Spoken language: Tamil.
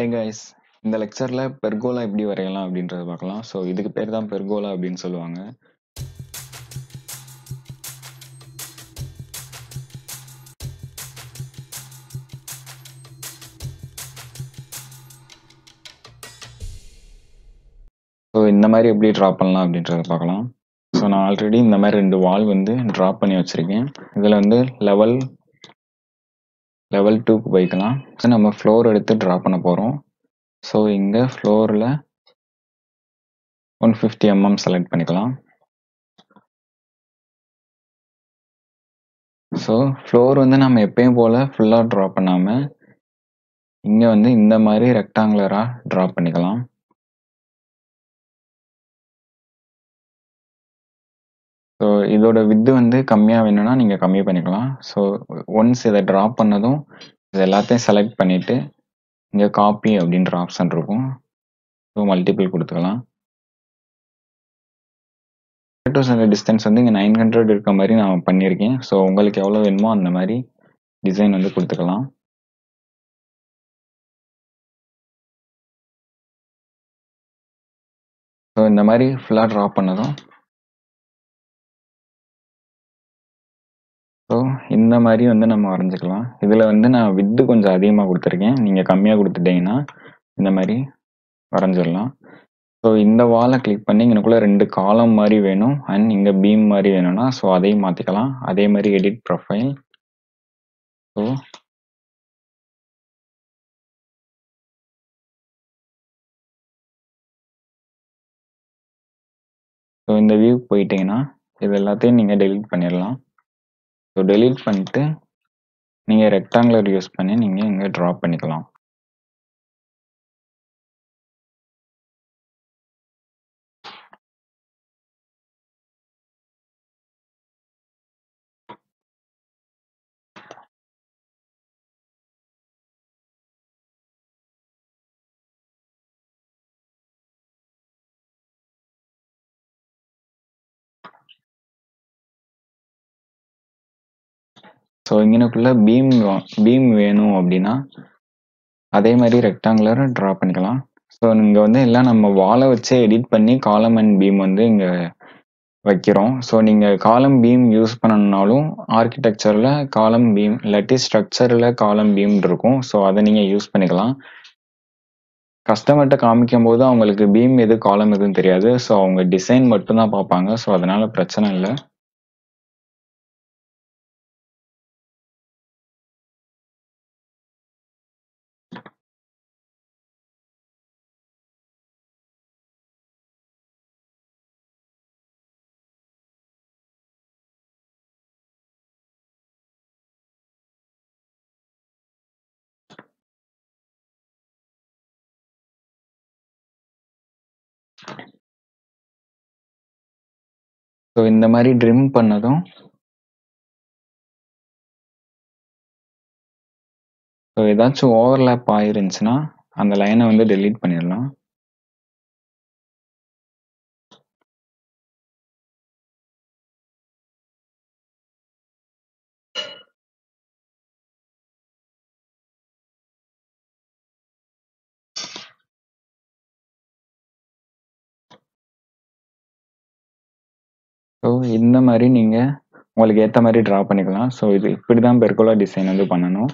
Hey guys, இந்த லெக்சர்ல பெர்கோலா எப்படி வரையலாம் அப்படின்றத பார்க்கலாம். ஸோ இதுக்கு பேர் தான் பெர்கோலா அப்படின்னு சொல்லுவாங்க. ஸோ இந்த மாதிரி எப்படி ட்ரா பண்ணலாம் அப்படின்றத பார்க்கலாம். ஸோ நான் ஆல்ரெடி இந்த மாதிரி 2 வால் வந்து ட்ரா பண்ணி வச்சிருக்கேன். இதில் வந்து லெவல் 2க்கு வைக்கலாம். ஸோ நம்ம ஃப்ளோர் எடுத்து ட்ரா பண்ண போகிறோம். ஸோ இங்கே ஃப்ளோரில் 150 mm செலக்ட் பண்ணிக்கலாம். ஸோ ஃப்ளோர் வந்து நம்ம எப்பயும் போல் ஃபுல்லாக ட்ரா பண்ணாமல் இங்கே வந்து இந்த மாதிரி ரெக்டாங்குலராக ட்ரா பண்ணிக்கலாம். ஸோ இதோட வித்து வந்து கம்மியாக வேணும்னா நீங்கள் கம்மி பண்ணிக்கலாம். ஸோ ஒன்ஸ் இதை ட்ரா பண்ணதும் இது எல்லாத்தையும் செலக்ட் பண்ணிவிட்டு இங்கே காப்பி அப்படின்ற ஆப்ஷன் இருக்கும். ஸோ மல்டிபிள் கொடுத்துக்கலாம். டு சென்டர் டிஸ்டன்ஸ் வந்து இங்கே 900 இருக்க மாதிரி நான் பண்ணியிருக்கேன். ஸோ உங்களுக்கு எவ்வளோ வேணுமோ அந்த மாதிரி டிசைன் வந்து கொடுத்துக்கலாம். ஸோ இந்த மாதிரி ஃபுல்லாக ட்ரா பண்ணதும் ஸோ இந்த மாதிரி வந்து நம்ம வரைஞ்சிக்கலாம். இதில் வந்து நான் வித்து கொஞ்சம் அதிகமாக கொடுத்துருக்கேன். நீங்கள் கம்மியாக கொடுத்துட்டீங்கன்னா இந்த மாதிரி வரைஞ்சிடலாம். ஸோ இந்த வாலை கிளிக் பண்ணி இங்கனுக்குள்ளே 2 காலம் மாதிரி வேணும் அண்ட் இங்கே பீம் மாதிரி வேணும்னா ஸோ அதையும் மாற்றிக்கலாம். அதே மாதிரி எடிட் ப்ரொஃபைல். ஸோ இந்த வியூ போயிட்டீங்கன்னா இது எல்லாத்தையும் நீங்கள் டெலீட் பண்ணிடலாம். ஸோ டெலீட் பண்ணிட்டு நீங்கள் ரெக்டாங்குலர் யூஸ் பண்ணி நீங்கள் இங்கே ட்ரா பண்ணிக்கலாம். ஸோ இங்கனுக்குள்ளே பீம் வேணும் அப்படின்னா அதே மாதிரி ரெக்டாங்குலர் ட்ரா பண்ணிக்கலாம். ஸோ இங்கே வந்து எல்லாம் நம்ம வாலை வச்சே எடிட் பண்ணி காலம் அண்ட் பீம் வந்து இங்கே வைக்கிறோம். ஸோ நீங்கள் காலம் பீம் யூஸ் பண்ணணுன்னாலும் ஆர்கிடெக்சரில் காலம் பீம் இல்லாட்டி ஸ்ட்ரக்சரில் காலம் பீம் இருக்கும். ஸோ அதை நீங்கள் யூஸ் பண்ணிக்கலாம். கஸ்டமர்கிட்ட காமிக்கும் போது அவங்களுக்கு பீம் எது காலம் எதுவும் தெரியாது. ஸோ அவங்க டிசைன் மட்டும்தான் பார்ப்பாங்க. ஸோ அதனால பிரச்சனை இல்லை. ஸோ இந்த மாதிரி ட்ரிம் பண்ணதும் ஸோ ஏதாச்சும் ஓவர்லேப் ஆயிருந்துச்சுன்னா அந்த லைனை வந்து டெலீட் பண்ணிடலாம். ஸோ இந்த மாதிரி நீங்கள் உங்களுக்கு ஏற்ற மாதிரி ட்ரா பண்ணிக்கலாம். ஸோ இது இப்படி தான் பெர்கோலா டிசைன் வந்து பண்ணணும்.